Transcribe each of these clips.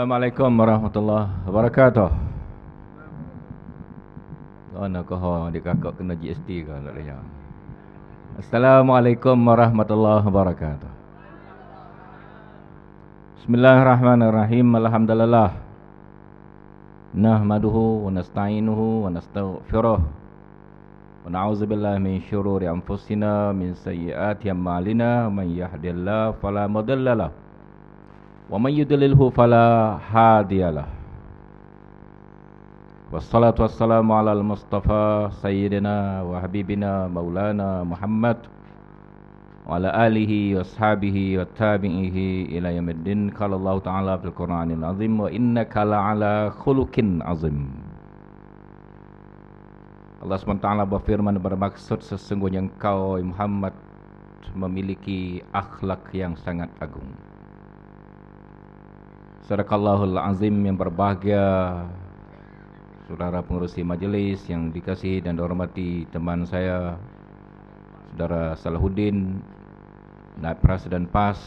Assalamualaikum warahmatullahi wabarakatuh. Nak kau adik kakak kena GST ke tak boleh. Assalamualaikum warahmatullahi wabarakatuh. Bismillahirrahmanirrahim. Alhamdulillah. Nahmaduhu wa nasta'inuhu wa nastaghfiruh. Wa na'udzubillahi min syururi anfusina min sayyiati a'malina. Man yahdihillahu fala mudilla lahu wa man yudlilhu fala hadiyalah. Wassalatu wassalamu ala al-Mustafa Sayyidina wa Habibina Maulana Muhammad wa ala alihi wa ashabihi wa tabi'ihi ila yaumiddin. Qala Allah Ta'ala fil Qur'anil Azim wa innaka la'ala khuluqin azim. Allah SWT berfirman, bermaksud sesungguhnya engkau Muhammad memiliki akhlak yang sangat agung. Sadaqallahul azim. Yang berbahagia saudara pengerusi majlis yang dikasihi dan dihormati teman saya Saudara Salahuddin, Naib Presiden PAS,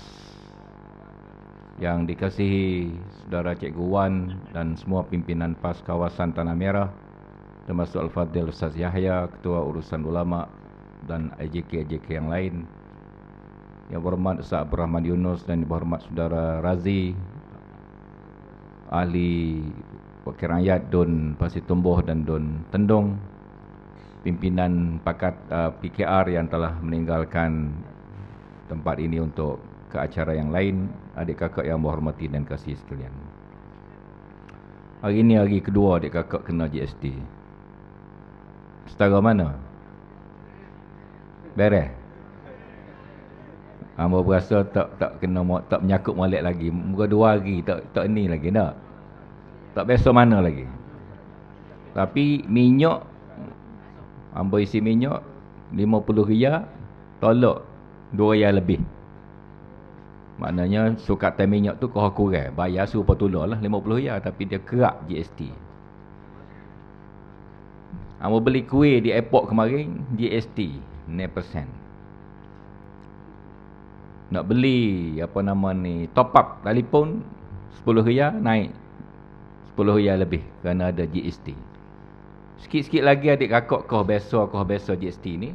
yang dikasihi Saudara Cikgu Wan dan semua pimpinan PAS kawasan Tanah Merah, termasuk Al-Fadhil Ustaz Yahya, Ketua Urusan Ulama dan AJK yang lain. Yang berhormat Ustaz Abdul Rahman Yunus dan yang berhormat Saudara Razi, Ahli Wakil Rakyat Dun Pasir Tumbuh dan Dun Tendung, pimpinan pakat PKR yang telah meninggalkan tempat ini untuk ke acara yang lain, adik kakak yang berhormati dan kasih sekalian. Hari ini hari kedua adik kakak kena GST. Setara mana? Beres? Hamba berasa tak kena, tak menyakut molek lagi. Muka 2 hari tak ni lagi tak. Tak biasa mana lagi. Tapi minyak, hamba isi minyak 50 riyal, tolak 2 riyal lebih. Maknanya sukatan minyak tu kau kurang. Bayar suruh tolak lah 50 riyal, tapi dia kerap GST. Hamba beli kuih di airport kemarin, GST 9%. Nak beli top up telefon 10 riyal, naik 10 riyal lebih kerana ada GST. Sikit-sikit lagi adik kakak kau biasa GST ni,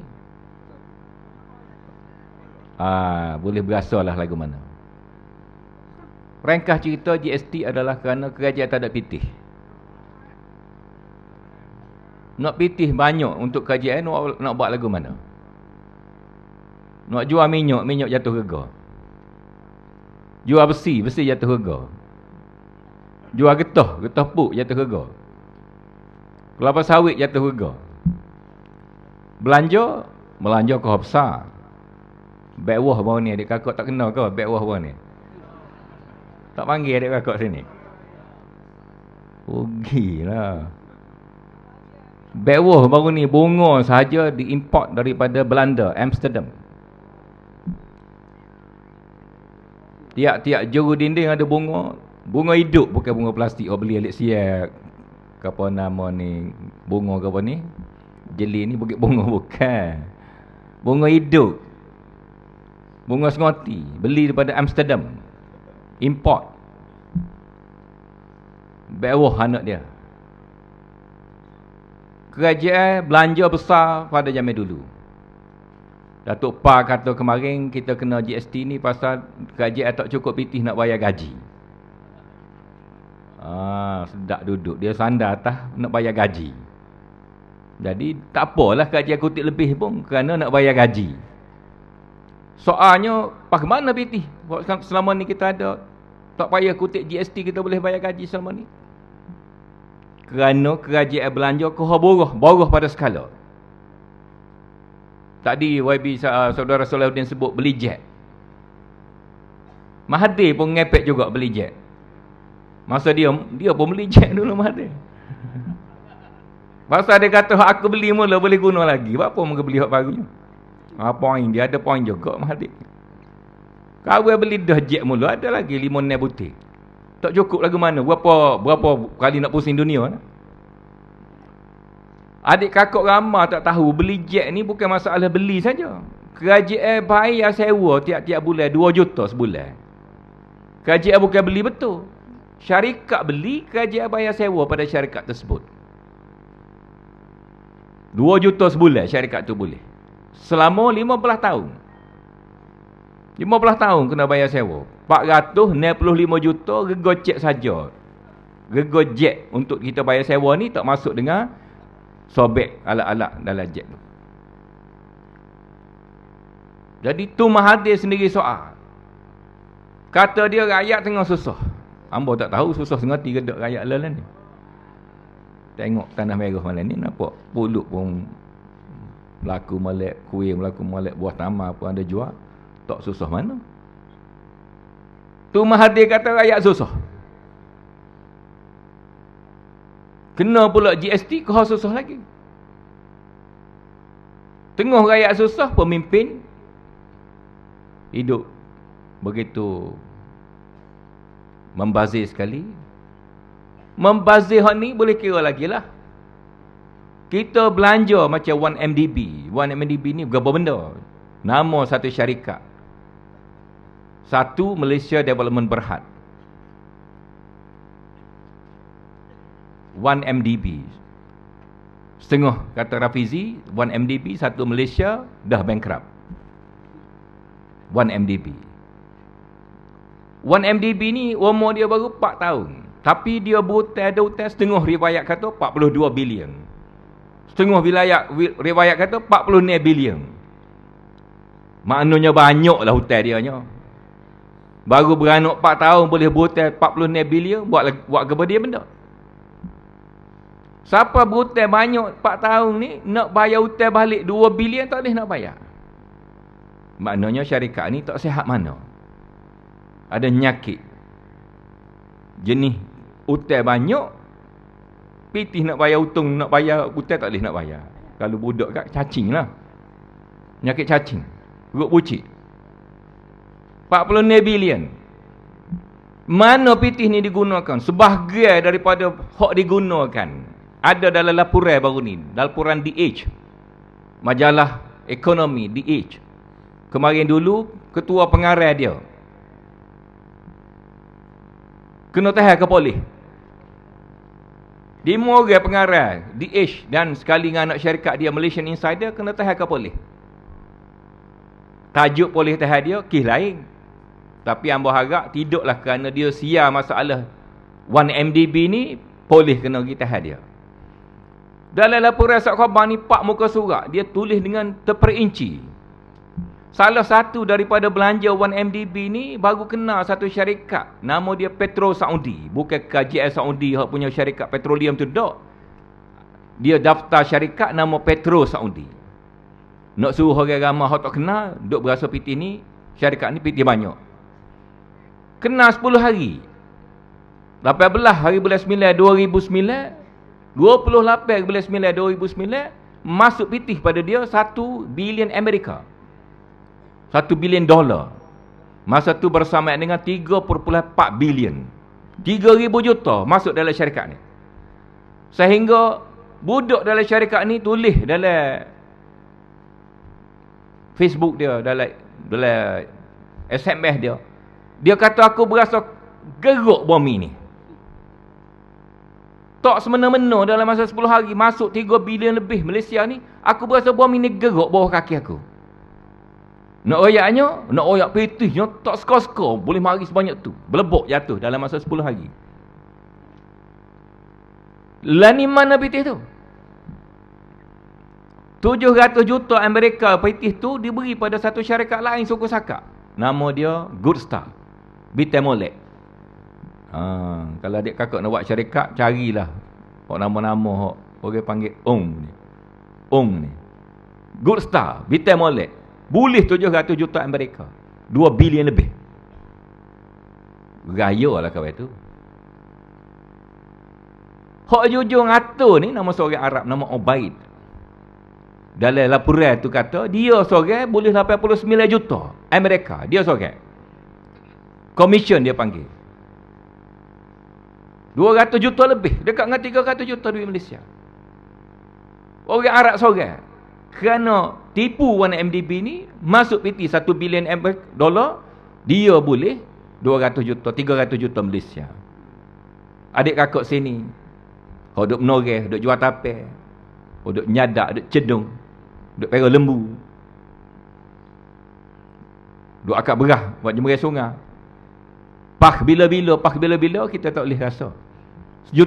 boleh berasa lah lagu mana. Ringkas cerita, GST adalah kerana kerajaan tak ada pitih. Nak pitih banyak untuk kerajaan, nak buat lagu mana? Nak jual minyak jatuh harga. Jual besi jatuh harga. Jual getah puk jatuh harga. Kelapa sawit jatuh harga. Belanja kau besar. Beg wah baru ni, adik kakak tak kenal kau beg wah baru ni. Tak panggil adik kakak sini. Rugilah. Beg wah baru ni bunga sahaja diimport daripada Belanda, Amsterdam. Tiap-tiap juru dinding ada bunga hidup, bukan bunga plastik. Beli alik siap. Apa nama ni? Bunga ke apa ni? Jeli ni bukit bunga bukan. Bunga hidup. Bunga sengoti. Beli daripada Amsterdam. Import. Bewah anak dia. Kerajaan belanja besar pada zaman dulu. Datuk Pa kata kemarin kita kena GST ni pasal kerajaan tak cukup pitih nak bayar gaji. Sedap duduk. Dia sandar atas nak bayar gaji. Jadi tak apalah kerajaan kutip lebih pun kerana nak bayar gaji. Soalnya bagaimana pitih? Selama ni kita ada tak payah kutip GST, kita boleh bayar gaji selama ni. Kerana kerajaan belanja boros pada skala. Tadi YB saudara Salahuddin sebut beli jet. Mahathir pun ngepek juga beli jet. Masa dia pun beli jet dulu Mahathir. Masa dia kata aku beli mula boleh guna lagi. Apa muka beli hak barunya? Poin dia ada poin juga Mahathir. Kau beli dah jet mula, ada lagi 5 butir. Tak cukup lagu mana? Berapa kali nak pusing dunia? Adik kakak ramah tak tahu beli jet ni bukan masalah beli saja. Kerajaan bayar sewa tiap-tiap bulan 2 juta sebulan. Kerajaan bukan beli betul. Syarikat beli, kerajaan bayar sewa pada syarikat tersebut. 2 juta sebulan syarikat tu boleh. Selama 15 tahun. 15 tahun kena bayar sewa. 465 juta rego cek saja. Rego jet untuk kita bayar sewa ni tak masuk dengan sobek alat-alat dalam jet tu. Jadi tu Mahathir sendiri soal. Kata dia rakyat tengah susah. Hamba tak tahu susah sengati ke tak rakyat lain ni. Tengok tanah merah malam ni nampak pulut pun laku molek kuih, laku molek buah tamar pun ada jual. Tak susah mana. Tu Mahathir kata rakyat susah. Kena pula GST kau susah lagi. Tengah rakyat susah, pemimpin hidup begitu membazir sekali. Membazir ni boleh kira lagi lah. Kita belanja macam 1MDB. 1MDB ni berapa benda? Nama satu syarikat. Satu, Malaysia Development Berhad. 1MDB. Setengah kata Rafizi, 1MDB, satu Malaysia dah bankrupt. 1MDB. 1MDB ni umur dia baru 4 tahun. Tapi dia ada hutang setengah riwayat kata 42 bilion. Setengah riwayat kata 46 bilion. Maknanya banyaklah hutang dia nya. Baru beranak 4 tahun boleh berhutang 46 bilion, buat kepada dia benda. Siapa berhutang banyak 4 tahun ni nak bayar hutang balik 2 bilion tak boleh nak bayar. Maknanya syarikat ni tak sihat mana. Ada nyakit. Jenis hutang banyak, pitih nak bayar hutang, nak bayar hutang tak boleh nak bayar. Kalau budak kat cacing lah. Nyakit cacing. Ruk bucik. 46 bilion. Mana pitih ni digunakan? Sebahagian daripada hak digunakan ada dalam laporan baru ni. Laporan The Age. Majalah ekonomi The Age. Kemarin dulu, ketua pengarah dia kena tahan ke polis. 5 orang pengarah The Age dan sekali dengan anak syarikat dia Malaysian Insider kena tahan ke polis. Tajuk polis tahan dia, kes lain. Tapi hamba harap tidaklah kerana dia siar masalah 1MDB ni, polis kena pergi tahan dia. Dalam laporan Sat Khabar ni 4 muka surat, dia tulis dengan terperinci. Salah satu daripada belanja 1MDB ni baru kenal satu syarikat. Nama dia Petro Saudi. Bukan KJS Saudi yang punya syarikat petroleum tu tak. Dia daftar syarikat nama Petro Saudi. Nak suruh orang ramah yang tak kenal, duk berasa pitih ni, syarikat ni pitih banyak. Kenal 10 hari. 18 hari bulan 9 2009, 28 bulan 9 2009, masuk pitih pada dia 1 bilion Amerika. 1 bilion dolar. Masa tu bersamaan dengan 3.4 bilion. 3,000 juta masuk dalam syarikat ni. Sehingga budak dalam syarikat ni tulis dalam Facebook dia, dalam SMS dia. Dia kata aku berasa geruk bumi ni. Tak semena-mena dalam masa 10 hari masuk 3 bilion lebih Malaysia ni, aku berasa bumi ni geruk bawah kaki aku. Nak royaknya, nak royak pitihnya tak skor-skor boleh mari sebanyak tu. Belebok jatuh dalam masa 10 hari. Lani mana pitih tu? 700 juta Amerika pitih tu diberi pada satu syarikat lain suku Sakak. Nama dia Good Star. Bitemolek. Kalau adik kakak nak buat syarikat, carilah nama-nama orang panggil ni. Ni. Good Star, Bitemolek. Boleh 700 juta Amerika. 2 bilion lebih. Raya lah kawan tu. Hak jujur ngatur ni nama seorang Arab nama Ubaid. Dalam laporan tu kata dia seorang boleh 89 juta Amerika. Dia seorang. Commission dia panggil. 200 juta lebih. Dekat dengan 300 juta duit Malaysia. Orang Arab seorang. Kerana tipu 1MDB ni masuk PT 1 bilion dolar, dia boleh 200 juta, 300 juta Malaysia. Adik kakak sini. Hok duk menoreh, duk jual tapir. Hok duk nyadak, duk cedung. Duk pera lembu. Duk akak berah buat jemerai sungai. Pah bila-bila kita tak boleh rasa. $1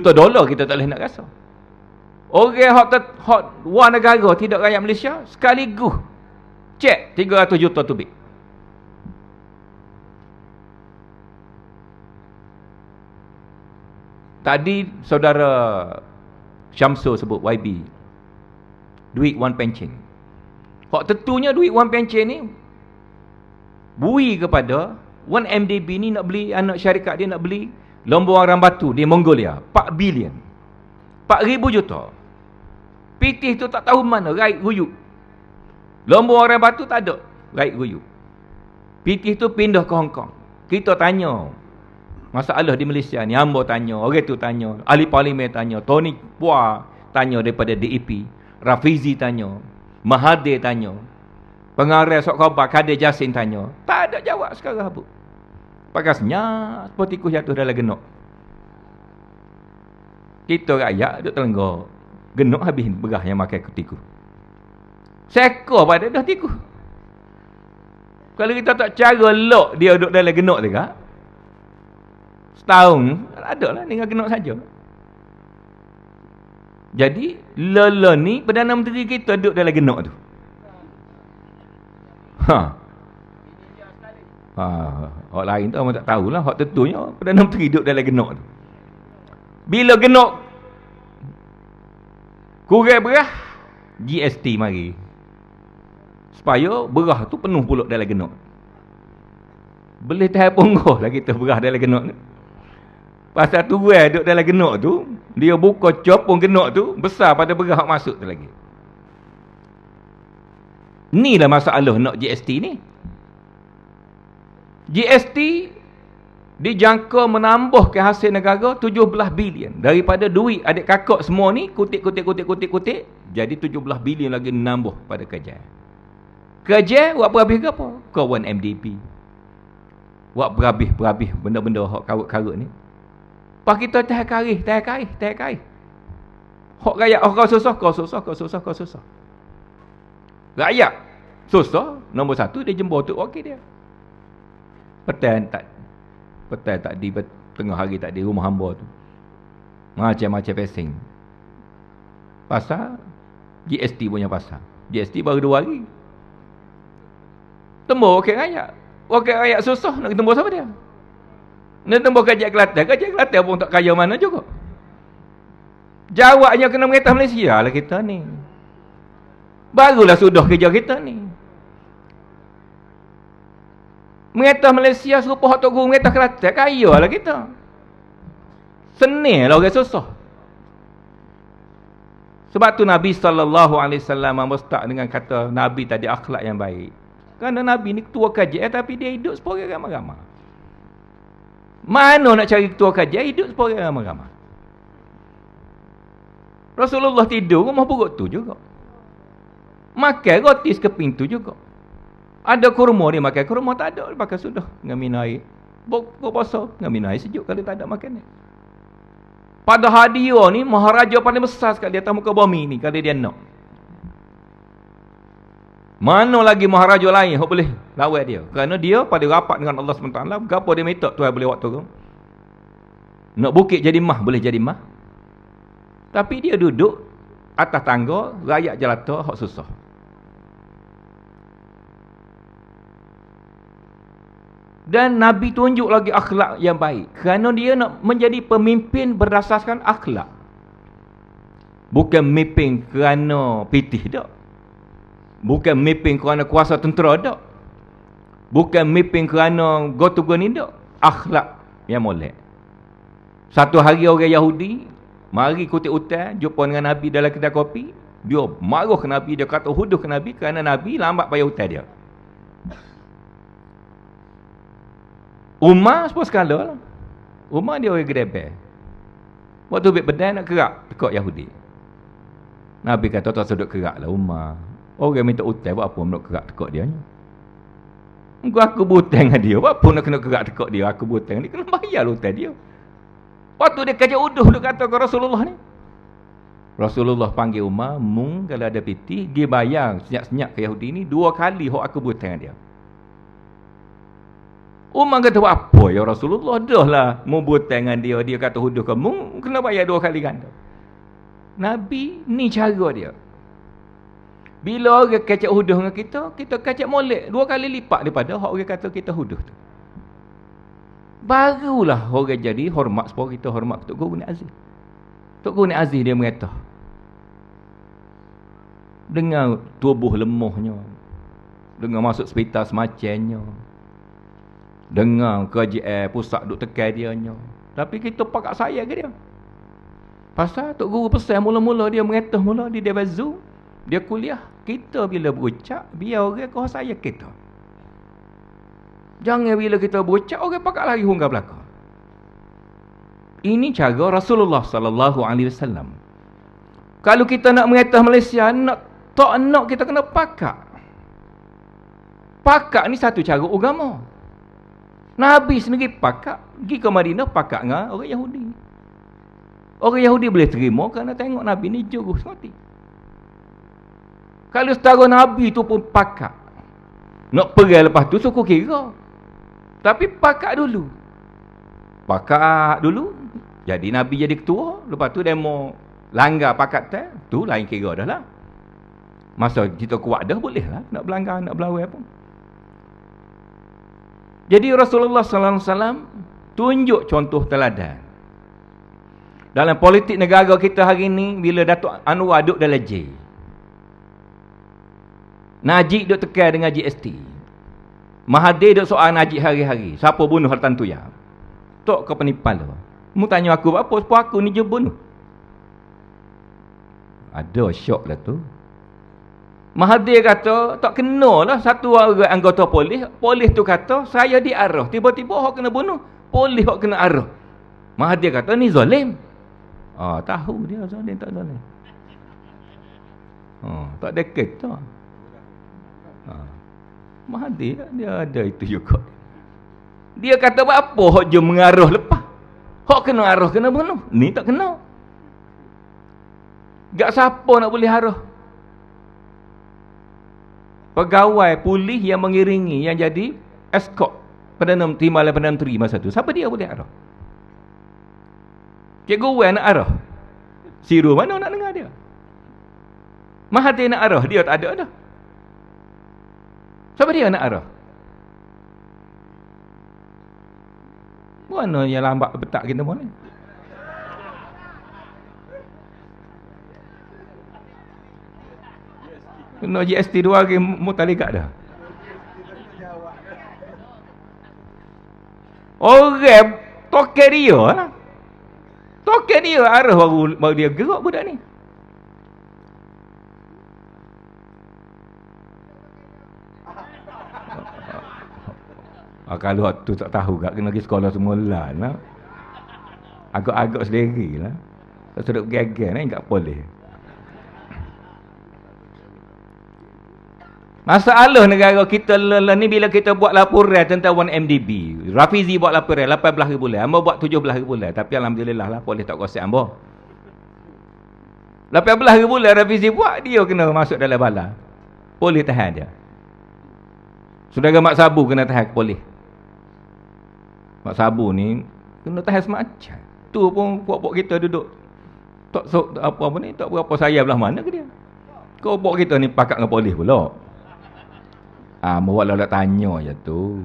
kita tak boleh nak rasa. Orang hok luar negara tidak rakyat Malaysia sekaligus cek 300 juta tubik. Tadi saudara Syamsul sebut YB. Duit Wan Pencen. Hak tentunya duit Wan Pencen ni bui kepada Wan MDB ni nak beli, anak syarikat dia nak beli Lomba Orang Batu di Mongolia 4 bilion 4,000 juta. Pitih tu tak tahu mana raib ruyuk. Lomba Orang Batu tak ada raib ruyuk. Pitih tu pindah ke Hong Kong. Kita tanya masalah di Malaysia ni, hamba tanya, orang tu tanya, ahli parlimen tanya, Tony Pua tanya daripada DAP, Rafizi tanya, Mahathir tanya, pengarah Sok Khabar Kadir Jasin tanya. Tak ada jawab sekarang apa. Pakai senyap seperti tikus jatuh dalam genok. Kita rakyat duduk telenggak. Genok habis berah yang makan tikus. Seko pada dah tikus. Kalau kita tak cara lock dia duduk dalam genok dekat, setahun ada lah dengan genok saja. Jadi Lala ni Perdana Menteri kita duduk dalam genok tu. Orang lain tu orang tak tahulah. Hak tentunya Perdana Menteri duduk dalam genok tu. Bila genok kurang berah, GST mari. Supaya berah tu penuh pulak dalam genok. Boleh tahan pungguh lah kita berah dalam genok tu. Pasal tuai duduk dalam genok tu, dia buka copong genok tu besar pada berah yang masuk tu lagi. Inilah masalah nak GST ni. GST dijangka menambah ke hasil negara 17 bilion. Daripada duit adik kakak semua ni kutip jadi 17 bilion lagi menambah pada kerja. Kerja buat berhabis ke apa? Kawan MDP. Buat berhabis benda-benda hak karut-karut ni. Pas kita tahan karih. Hak rakyat orang susah, kau susah. Rakyat susah, nombor 1 dia jembur tu okey dia. Petang tadi tengah hari tak di rumah hamba tu. Macam-macam pesing. Pasal GST punya pasal. GST baru 2 hari. Tembur okey rakyat. Okey rakyat susah nak tembur siapa dia? Nak tembur Kerajaan Kelantan pun tak kaya mana juga. Jawabnya kena merintah Malaysia lah kita ni. Barulah sudah kerja kita ni. Merintah Malaysia serupa hak Tok Guru merintah Kelantan, kaya lah kita. Senil lah orang susah. Sebab tu Nabi SAW mustaq dengan kata Nabi tadi akhlak yang baik. Kerana Nabi ni ketua kajian tapi dia hidup sepuluh ramai-ramai. Mana nak cari ketua kajian hidup sepuluh ramai-ramai. Rasulullah tidur rumah perut tu juga. Makan roti sekeping tu juga. Ada kurma dia makan kurma, tak ada pakai sudah dengan minum air. Berpuasa dengan minum air sejuk kalau tak ada makan ni. Pada hadiah ni maharaja paling besar sekali atas muka bumi ni kalau dia nak. Mana lagi maharaja lain yang boleh lawan dia? Kerana dia pada rapat dengan Allah SWT. Berapa dia minta Tuhan boleh waktu tu? Nak bukit jadi mah boleh jadi mah. Tapi dia duduk atas tangga rakyat jelata hak susah. Dan Nabi tunjuk lagi akhlak yang baik. Kerana dia nak menjadi pemimpin berdasarkan akhlak. Bukan memimpin kerana pitih tak. Bukan memimpin kerana kuasa tentera tak. Bukan memimpin kerana go-to-go ni tak. Akhlak yang molek. Satu hari orang Yahudi mari kutip hutan jumpa dengan Nabi dalam kedai kopi. Dia marah ke Nabi, dia kata huduh ke Nabi kerana Nabi lambat bayar hutan dia. Umar sepuluh skala lah. Umar dia orang gedebel. Waktu ambil pedang nak kerak tekak Yahudi. Nabi kata tak sedut kerak lah Umar. Orang minta hutan buat apa nak kerak tekak dia ni? Aku berhutang dengan dia. Buat apa nak kena kerak tekak dia? Aku berhutang ni kena bayar hutan dia. Waktu dia kajak uduh, dia kata ke Rasulullah ni. Rasulullah panggil Umar, mung kalau ada piti, dia bayar senyap-senyap ke Yahudi ni 2 kali hok aku buat dengan dia. Umar kata, apa ya Rasulullah? Dah lah, mu buat dengan dia. Dia kata huduh kamu, kena bayar 2 kali ganda. Nabi, ni cara dia. Bila orang kacak huduh dengan kita, kita kacak molek 2 kali lipat daripada hok orang kata kita huduh tu. Barulah orang jadi hormat supaya kita hormat Tok Guru Nik Aziz. Tok Guru Nik Aziz dia mengata, dengan tubuh lemahnya, dengan masuk hospital semacamnya, dengan kerajaan pusat duk tekan dia nya, tapi kita pakat sayang ke dia. Pasal Tok Guru pesan mula-mula dia mengata mula di Dewan Zoom, dia kuliah, kita bila berucap biar orang kau sayang kita. Jangan bila kita berucap orang pakat lari hunggar belakang. Ini cara Rasulullah sallallahu alaihi wasallam. Kalau kita nak mengatah Malaysia, nak kita kena pakat. Pakat ni satu cara agama. Nabi sendiri pakat, pergi ke Madinah pakat dengan orang Yahudi. Orang Yahudi boleh terima kerana tengok Nabi ni jurus mati. Kalau setara Nabi tu pun pakat, nak pergi lepas tu suku kira. Tapi pakat dulu. Pakat dulu, jadi Nabi jadi ketua, lepas tu demo langgar pakat tu lain kira dah lah. Masa kita kuat dah boleh lah nak berlanggar, nak berlawan pun. Jadi Rasulullah sallallahu alaihi wasallam tunjuk contoh teladan. Dalam politik negara kita hari ni, bila Datuk Anwar duduk dalam J, Najib duduk tekan dengan GST, Mahathir duduk soal Najib hari-hari, siapa bunuh Hartan Tuya, tok ke penipal tu. Mu tanya aku apa, sebab aku ni je bunuh. Ada syok lah tu. Mahathir kata, tak kena lah satu orang anggota polis. Polis tu kata, saya diarah. Tiba-tiba orang kena bunuh, polis orang kena arah. Mahathir kata, ni zalim. Tahu dia zalim tak zalim. Tak ada kata. Mahathir dia ada itu juga. Dia kata apa hok je mengarah lepas. Hok kena arah kena bunuh. Ni tak kena. Gak siapa nak boleh arah. Pegawai polis yang mengiringi, yang jadi escort Timbalan Perdana Menteri masa tu, siapa dia boleh arah? Cikgu Wan nak arah. Siru mana nak dengar dia? Mahathir nak arah, dia tak ada dah. Siapa dia nak arah? Mana yang lambat petak kita boleh? Kena GST 2 hari mutalikat dah. Orang token dia lah. Token dia arah baru dia gerak budak ni. Kalau tu tak tahu tak kena pergi sekolah semula lah. Agak-agak sendiri lah. Tak sudah gagal ni tak boleh. Masalah negara kita ni bila kita buat laporan tentang 1MDB. Rafizi buat laporan 18 bulan, hamba buat 17 bulan. Tapi alhamdulillah lah polis tak kuasa hamba. 18 bulan Rafizi buat, dia kena masuk dalam bala. Polis tahan dia. Saudara Mak Sabu kena tahan ke polis. Mak Sabu ni kena tahan semacam. Tu pun puak-puak kita duduk tak apa ni, tak berapa sayang belah mana ke dia. Kau puak kita ni pakat dengan polis pula. Mawak lah tanya je tu.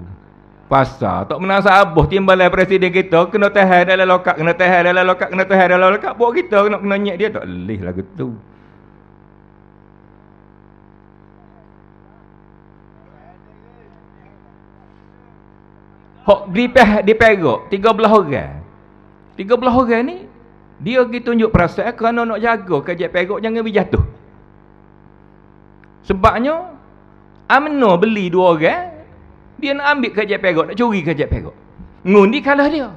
Pasal tak menasabah timbalan presiden kita kena tahan dalam lokak, kena tahan dalam lokak, kena tahan dalam lokak. Puak kita nak kena nyek dia tak leh lagu tu. Hok di Perak 13 orang. 13 orang ni dia pergi tunjuk perasaan kerana nak jaga kerajaan Perak jangan berjatuh. Sebabnya UMNO beli 2 orang, dia nak ambil kerajaan Perak, nak curi kerajaan Perak. Ngundi kalah dia.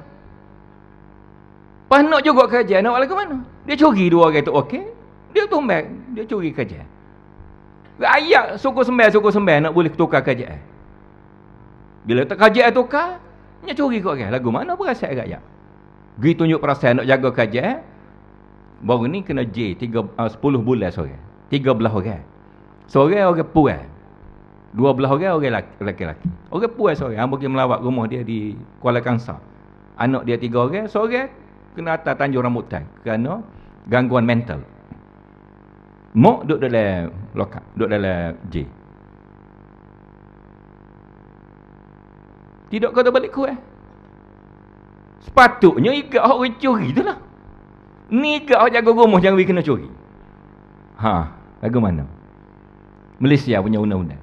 Pas nak juga kerajaan, nak buat ke mana? Dia curi 2 orang tu okey, dia tumbang, dia curi kerajaan. Rakyat suku sembah nak boleh tukar kerajaan. Bila tak kerajaan tukar, dia curi ke orang. Lagu mana berasal rakyat? Pergi tunjuk perasan nak jaga kajian. Baru ni kena J 10 bulan seorang. 13 orang. Seorang orang puan. 12 orang lelaki-lelaki. Orang puan seorang. Hang pergi melawat rumah dia di Kuala Kangsar. Anak dia 3 orang. Seorang kena atas Tanjung Rambutan. Kerana gangguan mental. Mok duduk dalam lokap. Duduk dalam J. Tidak kata balik kuat. Sepatutnya ikat orang curi tu lah. Ni ikat orang jaga rumah jangan pergi kena curi. Lagu mana? Malaysia punya undang-undang.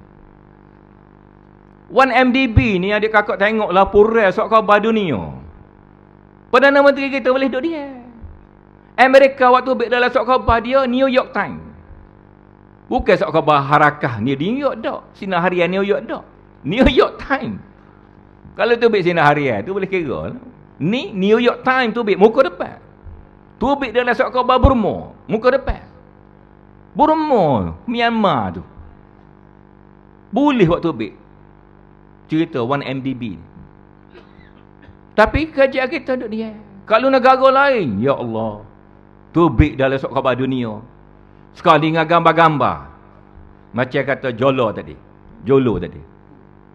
1MDB ni adik kakak tengok laporan sok khabar dunia. Perdana Menteri kita boleh duduk dia. Amerika waktu ambil dalam sok khabar dia New York Times. Bukan sok khabar Harakah ni New York dak. Sinar harian New York dak. New York Times. Kalau tu ambil sinar harian tu boleh kira lah. Ni New York Times tu ambil muka depan. Tu ambil dalam sok khabar Burma, muka depan. Burma, Myanmar tu. Boleh waktu ambil cerita 1MDB ni. Tapi kerja kita duduk dia. Kalau negara lain, ya Allah, tu ambil dalam sok khabar dunia. Sekali dengan gambar-gambar. Macam kata Jolo tadi.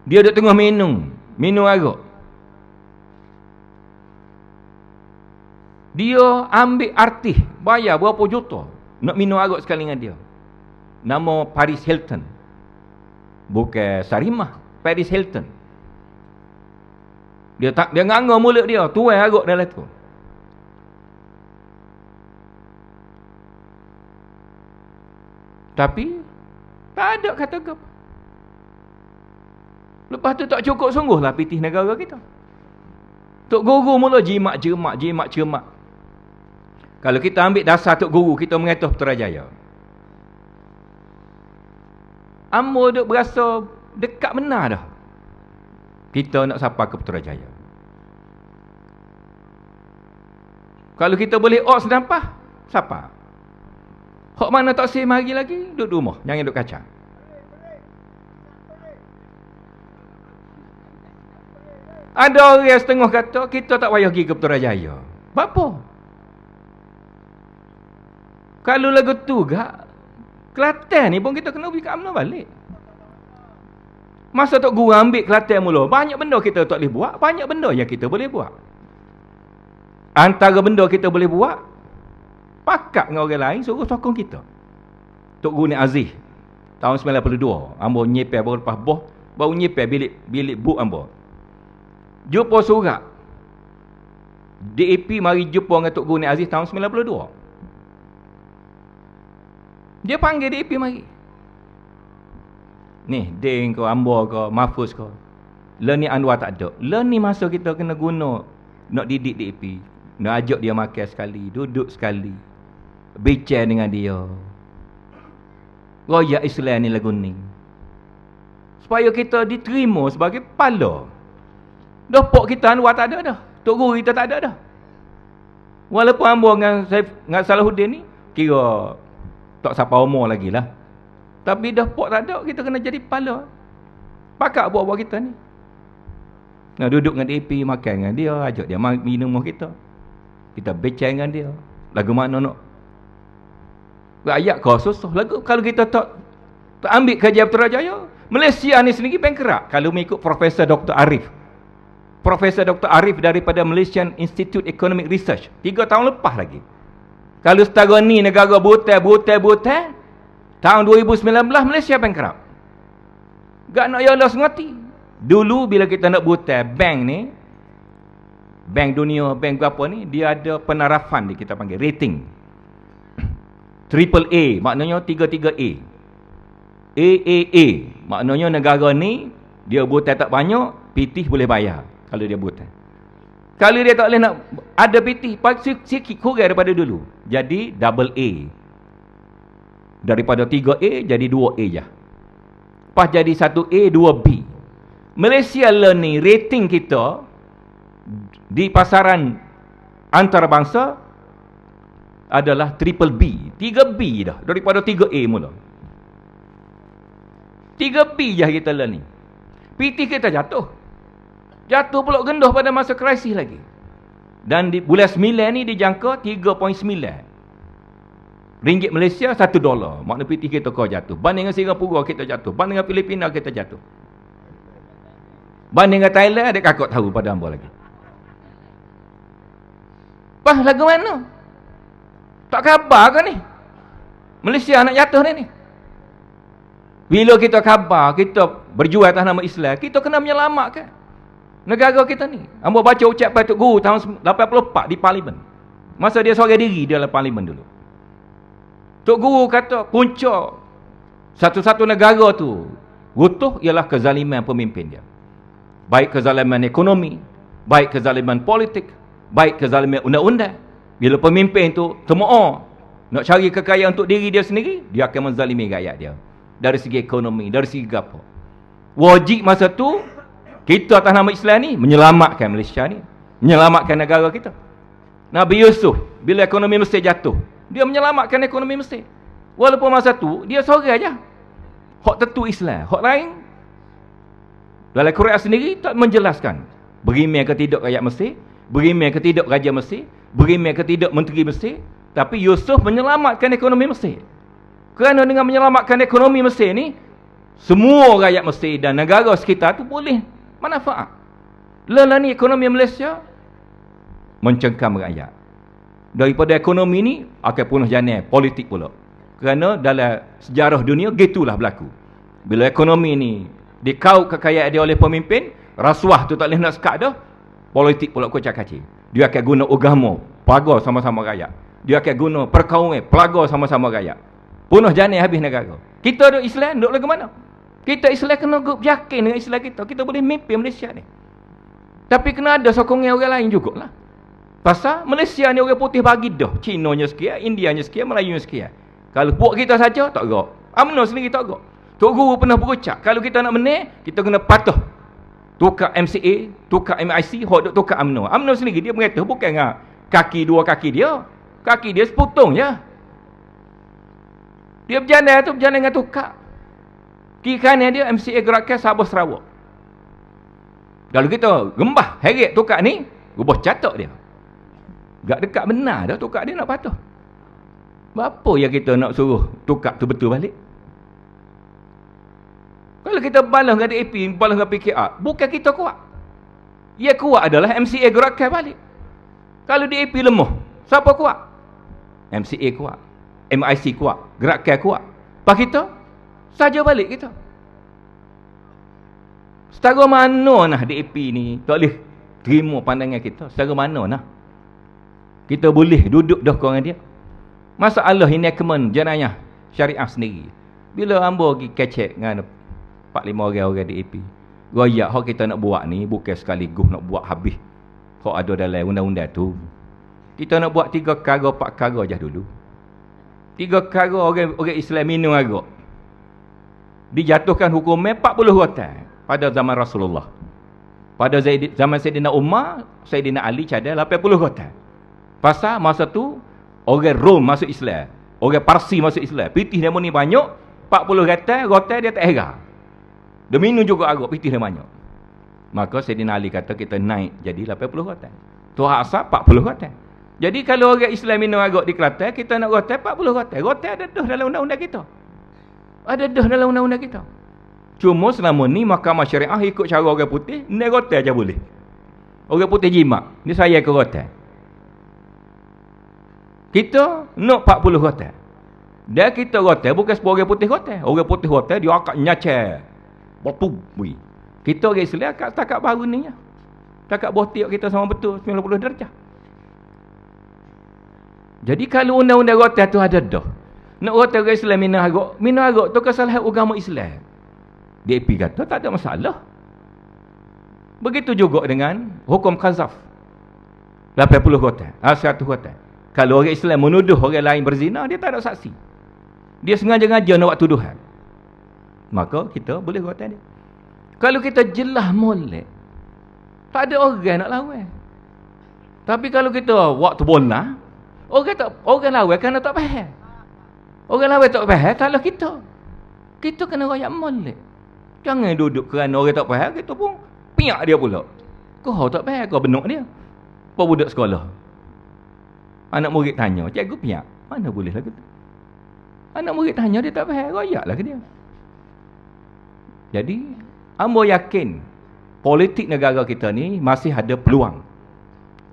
Dia duduk tengah minum arak. Dia ambil artis, bayar berapa juta nak minum arak sekali dengan dia. Nama Paris Hilton. Bukan Sarimah, Paris Hilton. Dia nganga mulut dia, tuai arak dalam tu. Tapi tak ada kata apa. Lepas tu tak cukup sungguhlah pitih negara kita. Tok Guru mula jimat. Kalau kita ambil dasar Tok Guru, kita mengatur Putrajaya. Ambo duk berasa dekat benar dah. Kita nak sapa ke Putrajaya. Kalau kita boleh senampah, sapa. Hak mana tak sih mari lagi, duduk rumah, jangan duduk kacang. Ada orang setengah kata, kita tak payah pergi ke Putrajaya. Apa? Kalau lagu tu gak, Kelantan ni pun kita kena pergi ke UMNO balik. Masa Tok Guru ambil Kelantan mula, banyak benda kita tak boleh buat, banyak benda yang kita boleh buat. Antara benda kita boleh buat, pakat dengan orang lain, suruh sokong kita. Tok Guru ni Aziz, tahun 92, ambo nyepel baru lepas boh, baru nyepel bilik buk ambo. Jumpa surat. DAP mari jumpa dengan Tok Guru ni Aziz tahun 92. Dia panggil DAP mari. Ni, Deng ke, Ambo ke, Mahfuz ke. Learning Anwar tak ada. Learning masa kita kena guna nak didik DAP. Nak ajak dia makan sekali, duduk sekali. Bicara dengan dia. Royak Islam ni lagu ni. Supaya kita diterima sebagai kepala. Dah pok kita Anwar tak ada dah. Tok Guru kita tak ada dah. Walaupun Ambo dengan Salahuddin ni, kira tak siapa umur lagi lah. Tapi dah pok tak ada, kita kena jadi kepala. Pakat buat-buat kita ni. Nak duduk dengan DAP, makan dengan dia, ajak dia minum rumah kita. Kita bicara dengan dia. Lagu mana nak? Rakyat kau susah. Lagu kalau kita tak ambil kajian Putrajaya, Malaysia ni sendiri bankrupt. Kalau mengikut Profesor Dr. Arif. Profesor Dr. Arif daripada Malaysian Institute Economic Research. 3 tahun lepas lagi. Kalau setara ni negara butai, tahun 2019 Malaysia bankrupt. Gak nak yalah sengati. Dulu bila kita nak butai bank ni, bank dunia, bank apa ni, dia ada penarafan dia kita panggil rating. Triple A, maknanya 33A. AAA, maknanya negara ni dia butai tak banyak, pitih boleh bayar kalau dia butai. Kalau dia tak boleh nak ada pitih, sikit kurang daripada dulu. Jadi double A. Daripada 3A jadi 2A je. Pas jadi 1A, 2B. Malaysia Learning rating kita di pasaran antarabangsa adalah triple B. 3B dah daripada 3A mula. 3B je kita learning. Pitih kita jatuh. Jatuh pula gendah pada masa krisis lagi. Dan di bulan 9 ni dijangka 3.9 ringgit Malaysia $1. Makna PT kita kau jatuh. Banding dengan Singapura kita jatuh. Banding dengan Filipina kita jatuh. Banding dengan Thailand ada kakak tahu pada hamba lagi. Wah, lagu mana? Tak khabar ke ni? Malaysia nak jatuh ni. Bila kita khabar, kita berjuang atas nama Islam, kita kena menyelamatkan negara kita ni. Hamba baca ucapan Tok Guru tahun 84 di Parlimen. Masa dia sorang diri dalam Parlimen dulu. Tok Guru kata punca satu-satu negara tu runtuh ialah kezaliman pemimpin dia. Baik kezaliman ekonomi, baik kezaliman politik, baik kezaliman undang-undang. Bila pemimpin tu temoa nak cari kekayaan untuk diri dia sendiri, dia akan menzalimi rakyat dia. Dari segi ekonomi, dari segi apa. Wajib masa tu kita atas nama Islam ni menyelamatkan Malaysia ni, menyelamatkan negara kita. Nabi Yusuf bila ekonomi Mesir jatuh, dia menyelamatkan ekonomi Mesir. Walaupun masa tu dia seorang aja. Hak tentu Islam, hak lain dalam Quran sendiri tak menjelaskan berimeh ke tidak rakyat Mesir, berimeh ke tidak raja Mesir, berimeh ke tidak menteri Mesir. Tapi Yusuf menyelamatkan ekonomi Mesir. Kerana dengan menyelamatkan ekonomi Mesir ni, semua rakyat Mesir dan negara sekitar tu boleh manfaat. Lelah ni ekonomi Malaysia mencengkam rakyat. Daripada ekonomi ni akan punah jana politik pula. Kerana dalam sejarah dunia gitulah berlaku. Bila ekonomi ni dikau kekayaan dia oleh pemimpin, rasuah tu tak boleh nak sekat dah, politik pula kocak-kacir. Dia akan guna agama, pelaga sama-sama rakyat. Dia akan guna perkauman, pelaga sama-sama rakyat. Punah jana habis negara. Kita duk Islam, duk lagu mana? Kita Islam kena yakin dengan Islam kita. Kita boleh mimpi Malaysia ni. Tapi kena ada sokongan orang lain jugalah. Pasal Malaysia ni orang putih bagi dah. Cinanya sekian, Indianya sekian, Melayunya sekian. Kalau buat kita saja, tak gerak. UMNO sendiri tak gerak. Tok Guru pernah berucap, kalau kita nak menang, kita kena patuh. Tukar MCA, tukar MIC, hok duk tukar UMNO. UMNO sendiri dia mengata bukan dengan kaki dua kaki dia. Kaki dia seputung je. Dia berjalan tu berjalan dengan tukar. Kiri kanan dia MCA Gerakan Sabah Sarawak. Kalau kita gembah heret tukar ni, gubah catak dia. Gak dekat benar dah tukar dia nak patuh. Apa yang kita nak suruh tukar tu betul balik? Kalau kita balas dengan DAP, balas dengan PKR, bukan kita kuat. Yang kuat adalah MCA Gerakan balik. Kalau DAP lemah, siapa kuat? MCA kuat, MIC kuat, Gerakan kuat. Pak kita saja balik kita. Setara mana nah DAP ni tak boleh terima pandangan kita. Setara mana nah kita boleh duduk dah korang dia. Masalah ini kemen jenayah syariah sendiri. Bila hamba pergi kecek dengan 4-5 orang DAP, royak hak kita nak buat ni bukan sekaligus nak buat habis hak ada dalam undang-undang tu. Kita nak buat 3 perkara 4 perkara je dulu. 3 perkara orang Islam minum agak dijatuhkan hukuman 40 rotan pada zaman Rasulullah. Pada zaman Sayyidina Umar, Sayyidina Ali cadar 80 rotan. Pasal masa tu orang Rom masuk Islam, orang Parsi masuk Islam, pitih dia ni banyak, 40 rotan dia tak heran. Dia minum juga agak, pitih dia banyak. Maka Sayyidina Ali kata kita naik jadi 80 rotan. Tuhan asal 40 rotan. Jadi kalau orang Islam minum agak di Kelantan, kita nak rotan 40 rotan. Rotan ada dah dalam undang-undang kita. Ada dah dalam undang-undang kita. Cuma selama ni mahkamah syariah ikut cara orang putih, ni rotan aja boleh. Orang putih jimat, ni saya ke rotan. Kita nak 40 rotan. Dan kita rotan bukan sebab orang putih rotan. Orang putih rotan dia akak nyacah. Batu. Kita orang Islam akak setakat baru ni ya. Setakat botiak kita sama betul 90 darjah. Jadi kalau undang-undang rotan tu ada dah. Nak rotan orang Islam minum agak tu kesalahan agama Islam. DAP kata tak ada masalah. Begitu juga dengan hukum qazaf. 80 rotan, 100 rotan. Kalau orang Islam menuduh orang lain berzina, dia tak ada saksi. Dia sengaja-ngaja nak buat tuduhan. Maka kita boleh rotan dia. Kalau kita jelas molek, tak ada orang nak lawan. Tapi kalau kita waktu bola, orang lawan kerana tak faham. Orang lawan tak faham, salah kita. Kita kena royak molek. Jangan duduk kerana orang tak faham, kita pun piak dia pula. Kau tak faham, kau benak dia. Apa budak sekolah? Anak murid tanya, cikgu piak. Mana boleh lah kata. Anak murid tanya, dia tak faham. Royak lah ke dia. Jadi, ambo yakin politik negara kita ni masih ada peluang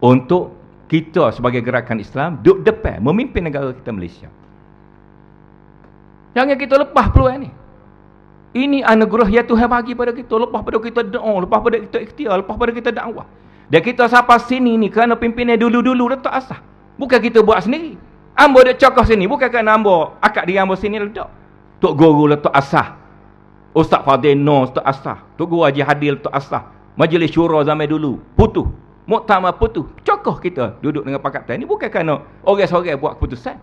untuk kita sebagai gerakan Islam duduk depan memimpin negara kita Malaysia. Jangan kita lepas peluang ni. Ini anugerah yang Tuhan bagi pada kita. Lepas pada kita doa, lepas pada kita ikhtiar, lepas pada kita dakwah. Dan kita sampai sini ni kerana pimpinan dulu-dulu letak asas. Bukan kita buat sendiri. Ambo dak cokoh sini, bukan kerana ambo akak diri ambo sini letak. Tok guru letak asas. Ustaz Fadeno letak asas. Tok guru Haji Hadil letak asas. Majlis syura zaman dulu putuh. Muktamar putuh. Cokoh kita duduk dengan pakatan ni bukan kerana orang-orang buat keputusan.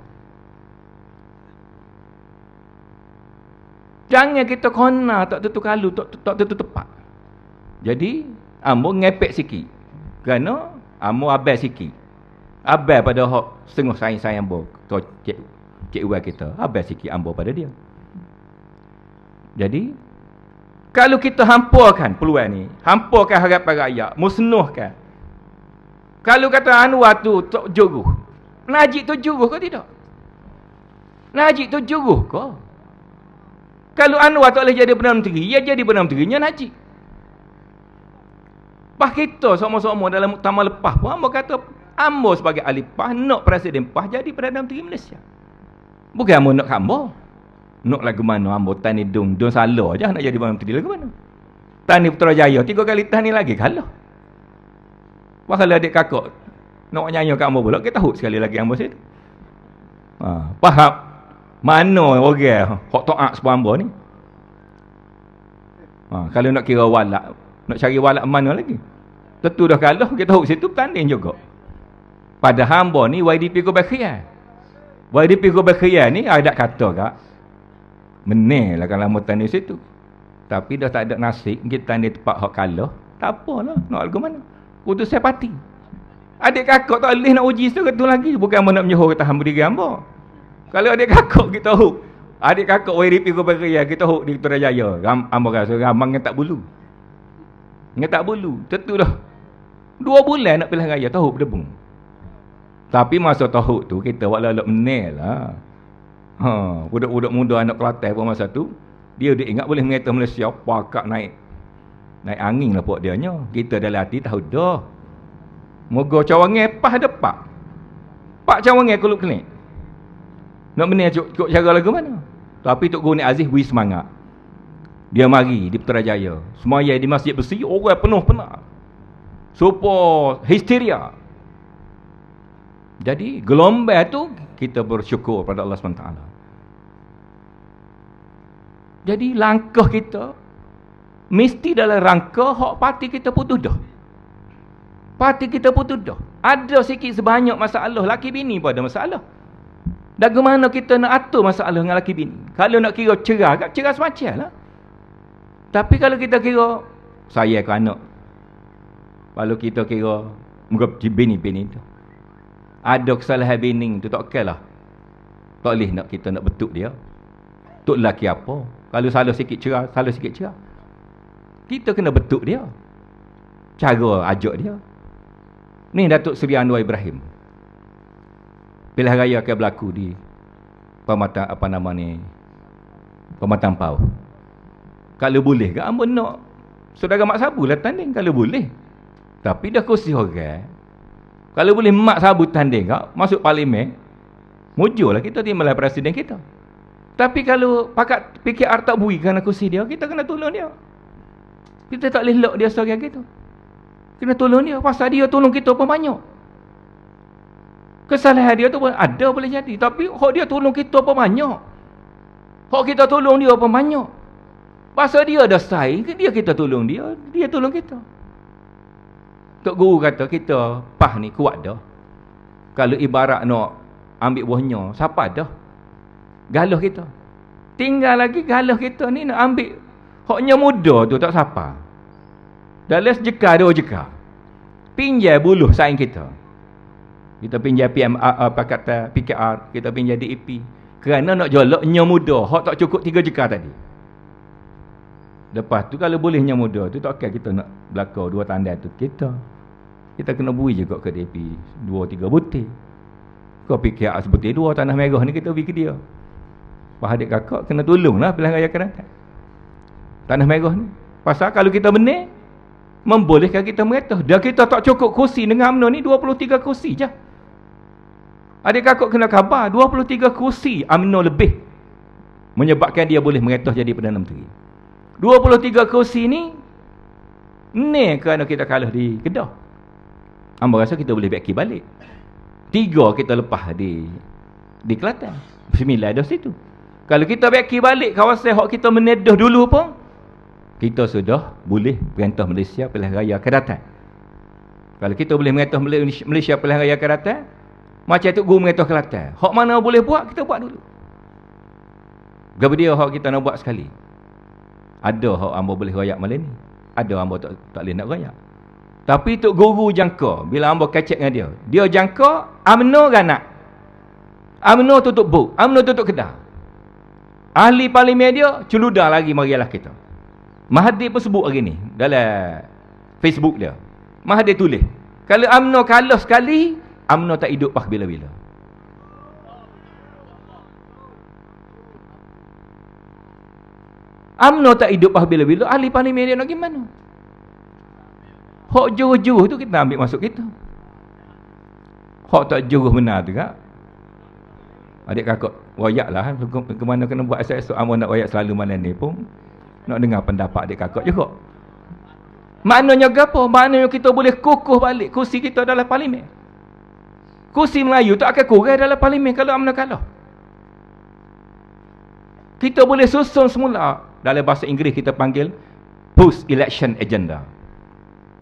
Jangan kita kona tak tentu kalu, tak tentu tepat. Jadi, ambo ngepek sikit. Kerana ambo abal sikit. Abal pada hak setengah sayang ambo. Cik Uwai kita, abal sikit ambo pada dia. Jadi, kalau kita hampurkan peluang ni, hampurkan harapan rakyat, musnahkan. Kalau kata Anwar tu tak juruh, Najib tu juruh ke tidak? Najib tu juruh ke? Kalau Anwar tak boleh jadi Perdana Menteri, ia jadi Perdana Menterinya Najib. Pas kita sama-sama dalam muktamar lepas pun, ambo kata, ambo sebagai ahli PAS, nak Presiden PAS jadi Perdana Menteri Malaysia. Bukan ambo nak ambo. Nak lagu mana ambo tani dung salah je nak jadi Perdana Menteri lagu mana. Tani Putrajaya 3 kali tani lagi kalah. Wah kalau adik kakak nak nyanyi kat ambo pula, kita tahu sekali lagi ambo situ. Faham mana orang hak taat sebab ambo ni. Kalau nak kira walak, nak cari walak mana lagi? Tentu dah kalah, kita tahu situ bertanding juga. Pada hamba ni YDP Kubal Khiyar. YDP Kubal Khiyar ni ada kata kak, meneh lah kalau mau tanding situ. Tapi dah tak ada nasib, kita tanding tempat hak kalah, tak apalah, nak lagu mana. Putusan parti. Adik kakak tak boleh nak uji situ lagi. Bukan nak menyohor kata hamba diri hamba. Kalau adik kakak kita tahu, adik kakak YDP Kubal Khiyar kita tahu di Putrajaya, hamba rasa ramang dengan tak bulu. Dengan tak bulu, tentu dah 2 bulan nak pilihan raya tahu berdebung. Tapi masa tahu tu kita buat lalak menel lah. Budak-budak muda anak Kelantan pun masa tu dia ingat boleh mengata Malaysia pakak naik angin lah buat dia nya. Kita dalam hati tahu dah. Moga cawangan pas depak. Pak cawangan kuluk kelik. Nak menel cukup cara lagu mana? Tapi Tok Guru Nik Aziz beri semangat. Dia mari di Putrajaya. Semaya di Masjid Besi orang penuh penat. Super histeria. Jadi gelombang tu kita bersyukur pada Allah SWT. Jadi langkah kita mesti dalam rangka hak parti kita putus dah. Parti kita putus dah. Ada sikit sebanyak masalah laki bini pun ada masalah. Dan bagaimana kita nak atur masalah dengan laki bini? Kalau nak kira cerah, cerah semacam lah. Tapi kalau kita kira saya ke anak, kalau kita kira muka bini-bini tu ada kesalahan bini tu tak okey lah. Tak boleh nak kita nak betuk dia. Tok lelaki apa? Kalau salah sikit cerah, salah sikit cerah. Kita kena betuk dia. Cara ajak dia. Ni Datuk Seri Anwar Ibrahim. Pilihan raya akan berlaku di Pematang Pematang Pau. Kalau boleh ke ambo nak saudara Mak Sabu lah tanding kalau boleh. Tapi dah kursi orang. Kalau boleh Mak Sabu tanding kak, masuk parlimen, mujurlah kita timbullah presiden kita. Tapi kalau pakat PKR tak bui kerana kursi dia, kita kena tolong dia. Kita tak boleh lock dia seorang gitu. Kena tolong dia. Pasal dia tolong kita pun banyak. Kesalahan dia tu pun ada boleh jadi. Tapi hak dia tolong kita pun banyak. Hak kita tolong dia pun banyak. Pasal dia ada saing, dia kita tolong dia, dia tolong kita. Tok Guru kata kita PAS ni kuat dah. Kalau ibarat nak ambil buahnya, siapa dah? Galah kita. Tinggal lagi galah kita ni nak ambil haknya muda tu tak siapa. Dalam sejekar 2 jekar. Pinjai buluh saing kita. Kita pinjai Pakatan PKR, kita pinjai DAP. Kerana nak joloknya muda, hak tak cukup 3 jekar tadi. Lepas tu kalau bolehnya muda tu tak kira kita nak belakang 2 tanda tu kita. Kita kena beri juga ke DP 2-3 butir. Kau fikir sebutir 2 tanah merah ni kita beri ke dia. Pak adik kakak kena tolonglah pilihan raya akan datang. Tanah merah ni. Pasal kalau kita benar, membolehkan kita meretah. Dia kita tak cukup kursi dengan UMNO ni 23 kursi je. Adik kakak kena khabar 23 kursi UMNO lebih menyebabkan dia boleh meretah jadi Perdana Menteri. 23 kursi ni kerana kita kalah di Kedah. Hamba rasa kita boleh baki balik. 3 kita lepas di Kelantan. 9 dah situ. Kalau kita baki balik kawasan hak kita menedah dulu pun, kita sudah boleh perintah Malaysia pilihan raya akan datang. Kalau kita boleh merintah Malaysia pilihan raya akan datang, macam tu guru merintah Kelantan. Hak mana boleh buat, kita buat dulu. Gapa dia hak kita nak buat sekali? Ada hak hamba boleh royak malam ni. Ada hamba tak boleh nak royak. Tapi Tok Guru jangka, bila hamba kacak dengan dia jangka UMNO kan nak. UMNO tutup buk, UMNO tutup Kedah. Ahli parlimen dia celudar lagi marilah kita. Mahathir pun sebut hari ni dalam Facebook dia. Mahathir tulis, kalau UMNO kalah sekali, UMNO tak hidup pah bila-bila. UMNO tak hidup pah bila-bila, ahli parlimen dia nak gimana? Hak juruh-juruh tu kita ambil masuk kita. Hak tak juruh benar tu kak. Adik kakak royak lah. Ke mana kena buat esok-esok Amor nak royak selalu malam ni pun nak dengar pendapat adik kakak juga. Maknanya apa? Maknanya kita boleh kukuh balik kursi kita dalam parlimen. Kursi Melayu tak akan kurang dalam parlimen kalau UMNO kalah. Kita boleh susun semula. Dalam bahasa Inggeris kita panggil post-election agenda.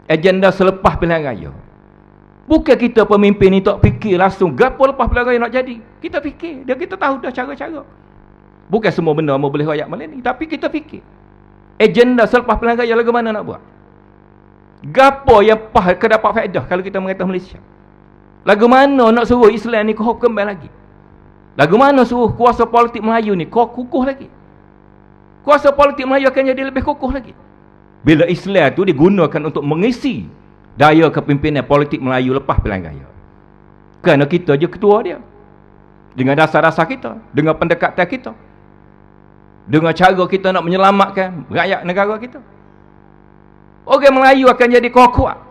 Agenda selepas pilihan raya. Bukan kita pemimpin ni tak fikir langsung gapo lepas pilihan raya nak jadi. Kita fikir. Dia kita tahu dah cara-cara. Bukan semua benda mau boleh royak malam ni. Tapi kita fikir. Agenda selepas pilihan raya lagu mana nak buat. Gapo yang ke dapat faedah kalau kita mengatah Malaysia. Lagu mana nak suruh Islam ni kau kembali lagi. Lagu mana suruh kuasa politik Melayu ni kau kukuh lagi. Kuasa politik Melayu akan jadi lebih kukuh lagi. Bila Islam tu digunakan untuk mengisi daya kepimpinan politik Melayu lepas pilihan raya. Kerana kita je ketua dia. Dengan dasar-dasar kita, dengan pendekatan kita, dengan cara kita nak menyelamatkan rakyat negara kita. Orang Melayu akan jadi kuat.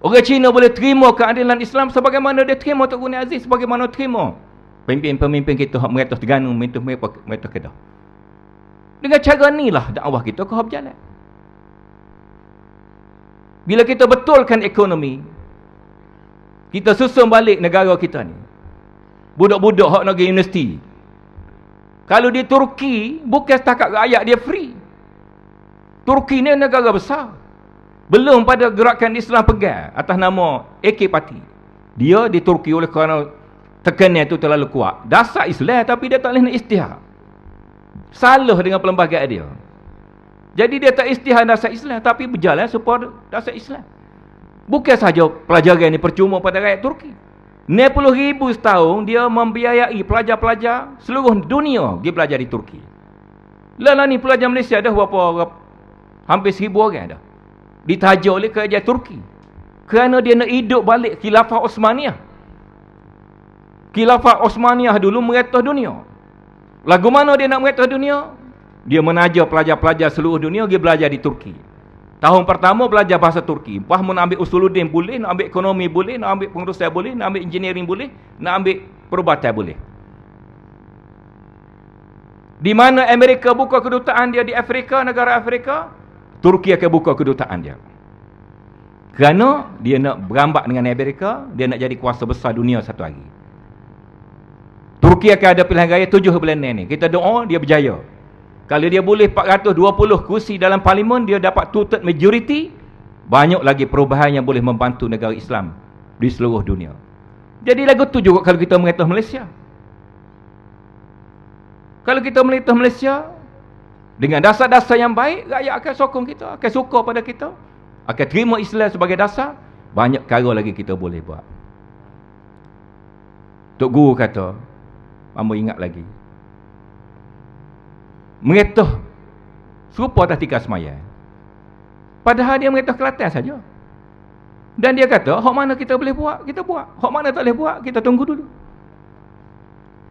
Orang Cina boleh terima keadilan Islam sebagaimana dia terima Tok Guni Aziz, sebagaimana terima pemimpin-pemimpin kita hak mereka Terengganu, mereka Kedah. Dengan cara inilah dakwah kita kau berjalan. Bila kita betulkan ekonomi, kita susun balik negara kita ni. Budak-budak hak nak pergi universiti. Kalau di Turki, bukan setakat rakyat dia free. Turki ni negara besar. Belum pada gerakan Islam pegang atas nama AK Party. Dia di Turki oleh kerana tekanan itu terlalu kuat. Dasar Islam tapi dia tak boleh nak istihad. Salah dengan perlembagaan dia. Jadi dia tak istihad dasar Islam tapi berjalan supaya dasar Islam. Bukan sahaja pelajaran ini percuma pada rakyat Turki. 60,000 setahun dia membiayai pelajar-pelajar seluruh dunia pergi belajar di Turki. Lala ni pelajar Malaysia dah berapa hampir 1,000 orang dah ditaja oleh kerajaan Turki kerana dia nak hidup balik Khilafah Osmaniyah. Khilafah Osmaniyah dulu meretah dunia. Lagu mana dia nak meretah dunia? Dia menaja pelajar-pelajar seluruh dunia pergi belajar di Turki. Tahun pertama belajar bahasa Turki. Lepas nak ambil usuluddin boleh, nak ambil ekonomi boleh, nak ambil pengurusan boleh, nak ambil engineering boleh, nak ambil perubatan boleh. Di mana Amerika buka kedutaan dia di Afrika, negara Afrika, Turki akan buka kedutaan dia. Kerana dia nak berambak dengan Amerika, dia nak jadi kuasa besar dunia satu hari. Turki akan ada pilihan raya 7 bulan ni. Kita doa dia berjaya. Kalau dia boleh 420 kursi dalam parlimen, dia dapat two-third majority, banyak lagi perubahan yang boleh membantu negara Islam di seluruh dunia. Jadi lagu tu juga kalau kita mengatah Malaysia. Kalau kita mengatah Malaysia dengan dasar-dasar yang baik, rakyat akan sokong kita, akan suka pada kita, akan terima Islam sebagai dasar. Banyak perkara lagi kita boleh buat. Tok Guru kata, Amba ingat lagi, mengetah serupa atas tikar semaya. Padahal dia mengetah Kelantan saja. Dan dia kata, hak mana kita boleh buat, kita buat. Hak mana tak boleh buat, kita tunggu dulu.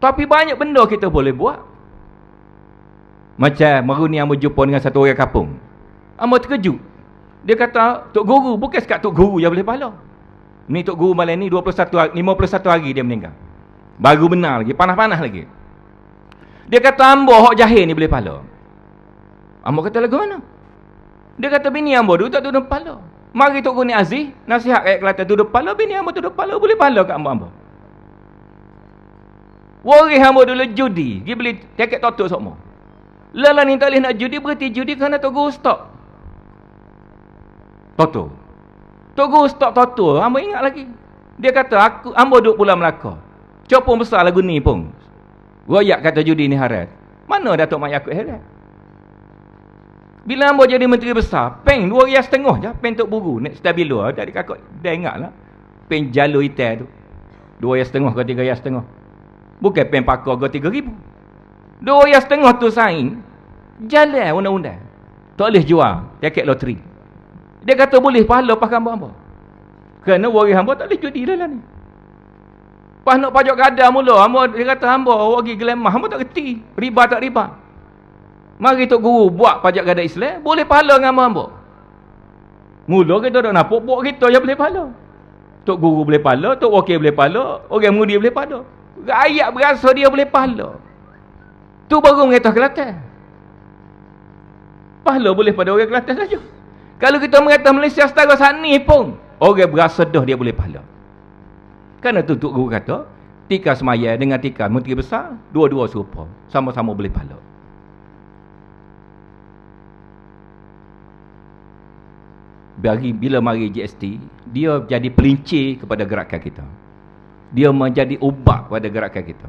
Tapi banyak benda kita boleh buat. Macam baru ni Ambo jumpa dengan satu orang kampung. Ambo terkejut. Dia kata, Tok Guru, bukan sekat Tok Guru yang boleh pahala. Ni Tok Guru malam ni 51 hari dia meninggal. Baru benar lagi, panas-panas lagi. Dia kata, Ambo hak jahil ni boleh pahala. Ambo kata, lagu mana? Dia kata, bini Ambo dulu tak tudung pahala. Mari Tok Guru ni Aziz, nasihat rakyat Kelantan tudung pahala, bini Ambo tudung pahala, boleh pahala kat Ambo. Waris Ambo dulu judi, dia beli tiket toto semua. Lala ni tak boleh nak judi, berhenti judi kerana Tok Guru stop toto. Tok Guru stop toto, Ambo ingat lagi. Dia kata, Ambo duduk Pulau Melaka. Copong besar lagu ni pun. Royak kata judi ni haram. Mana Datuk Mak Yaakob heret? Bila Ambo jadi menteri besar, peng 2,500 je, peng Tok Buru, naik stabilo. Dari kakak, dah ingat lah. Peng jalur hitam tu. 2,500 ke 3,500. Bukan peng pakar ke 3,000. 2,500 tu saing, jalan undang-undang. Tak boleh jual, tiket loteri. Dia kata boleh pahala pakai hamba. Kerana waris hamba tak boleh judi dah lah ni. Pas nak pajak gada mula, hamba, dia kata hamba, wari gelemah, hamba tak reti. Riba tak riba. Mari Tok Guru buat pajak gada Islam, boleh pahala dengan hamba. Mula kita dah nampak, buat kita yang boleh pahala. Tok Guru boleh pahala, Tok Wakil boleh pahala, orang mudi boleh pahala. Rakyat berasa dia boleh pahala. Tu baru mengetah Kelantan. Pahala boleh pada orang Kelantan saja. Kalau kita mengetah Malaysia setara sana pun, orang berasa dah dia boleh pahala. Kerana tu Tok Guru kata, tika semaya dengan tika menteri besar, dua-dua serupa. Sama-sama boleh pahala. Bila mari GST, dia jadi pelincir kepada gerakan kita. Dia menjadi ubat pada gerakan kita.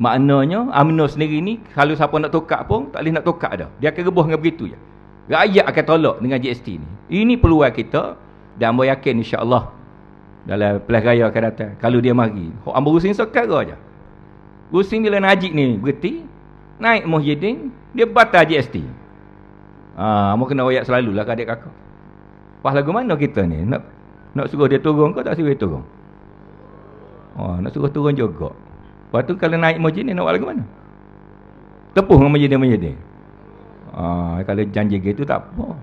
Maknanya, UMNO sendiri ni, kalau siapa nak tukar pun, tak boleh nak tukar dah. Dia akan rebuh dengan begitu je. Rakyat akan tolak dengan GST ni. Ini peluang kita, dan Ambo yakin insya-Allah dalam pilihan raya akan datang, kalau dia mari, Ambo rusing sekarang je. Rusing bila Najib ni berhenti, naik Muhyiddin, dia batal GST. Ambo kena royak selalulah kat adik kakak. Pas lagu mana kita ni? Nak suruh dia turun ke tak suruh dia turun? Nak suruh turun juga. Lepas tu kalau naik Muhyiddin, nak buat lagu mana? Tepuh dengan Muhyiddin. Kalau janji gitu tak apa.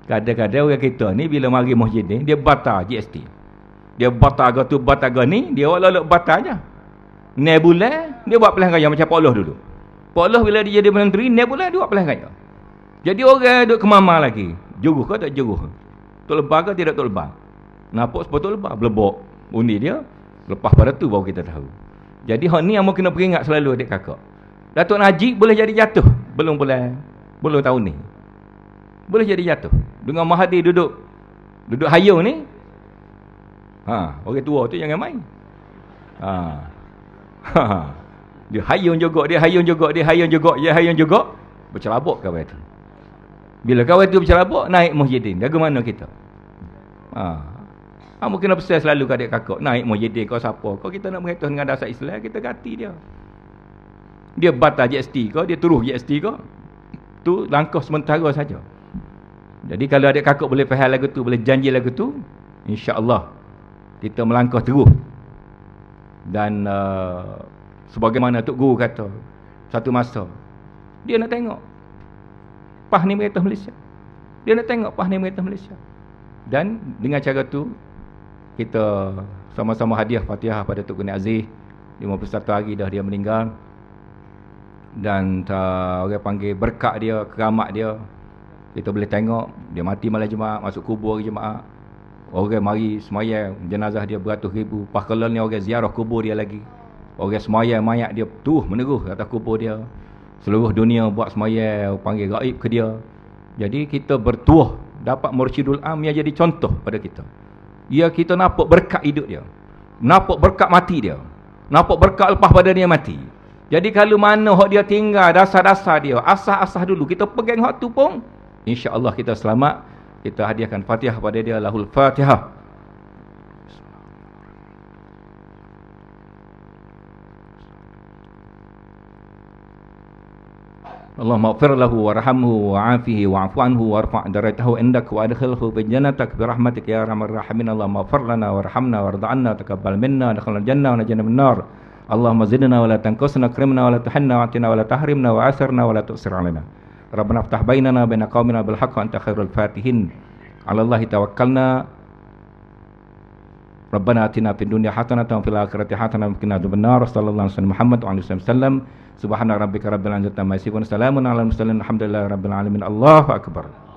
Kadang-kadang orang kita ni bila mari Muhyiddin, dia batal GST. Dia batal ke tu, batal ke ni, dia walau batal je. Ni bulan, dia buat pilihan raya macam Pak Loh dulu. Pak Loh bila dia jadi menteri, ni bulan dia buat pilihan raya. Jadi orang duduk kemama lagi. Juruh ke tak juruh? Tok lebar ke tidak tok lebar? Nampak sebab tok lebar, belebok undi dia. Lepas pada tu baru kita tahu. Jadi hak ni Ambo kena peringat selalu adik kakak. Datuk Najib boleh jadi jatuh belum tahun ni. Boleh jadi jatuh. Dengan Mahathir duduk hayung ni. Orang tua tu jangan main. Dia hayung juga. Bercelabuk kawan tu. Bila kawan tu bercelabuk, naik Muhyiddin. Jaga mana kita? Ambo kena pesan selalu kat adik kakak, naik Muhyiddin kau siapa? Kau kita nak mengaitkan dengan dasar Islam, kita ganti dia. Dia batal GST kau, dia turuh GST kau. Tu langkah sementara saja. Jadi kalau adik kakak boleh faham lagu tu, boleh janji lagu tu, insya-Allah kita melangkah terus. Dan sebagaimana Tok Guru kata, satu masa dia nak tengok PAH ni merintah Malaysia. Dia nak tengok PAH ni merintah Malaysia. Dan dengan cara tu kita sama-sama hadiah Fatihah pada Tok Guru Aziz. 51 hari dah dia meninggal. Dan orang panggil berkat dia, keramat dia. Kita boleh tengok dia mati malam Jumaat, masuk kubur hari Jumaat. Orang mari semayang, jenazah dia beratus ribu. Pas kalau ni orang ziarah kubur dia lagi. Orang semayang mayat dia terus meneruh atas kubur dia. Seluruh dunia buat semayang, panggil gaib ke dia. Jadi kita bertuah dapat Mursyidul Am yang jadi contoh pada kita. Ya, kita nampak berkat hidup dia, nampak berkat mati dia, nampak berkat lepas pada dia mati. Jadi kalau mana hak dia tinggal, dasar-dasar dia, asas-asas dulu, kita pegang hak tu pun, insya-Allah kita selamat. Kita hadiahkan Fatihah pada dia, lahul Fatihah. Allahumma ighfir lahu warhamhu wa'afihi wa'fu anhu warfa' darajatahu indak wa adkhilhu fi jannatik bi rahmatika ya arhamar rahimin. Allahumma ighfir lana warhamna warda 'anna taqabbal minna adkhilna jannah wa najina minan nar. Allahumma zidna wa la tanqusna akrimna wa la tuhinna wa'tina wa la tahrimna wa asirna wa la tu'sir 'alaina. Rabbana iftah bainana wa baina qaumina bil haqq wa anta khairul fatihin. 'Ala Allahi tawakkalna. Rabbana atina fid dunya hasanatan wa fil akhirati hasanatan wa qina adzabannar. Sallallahu alaihi Muhammad wa alihi wasallam. Subhana rabbika rabbil izzati amma yasifun. Salamun alal mursalin. Alhamdulillahi rabbil alamin. Allahu akbar.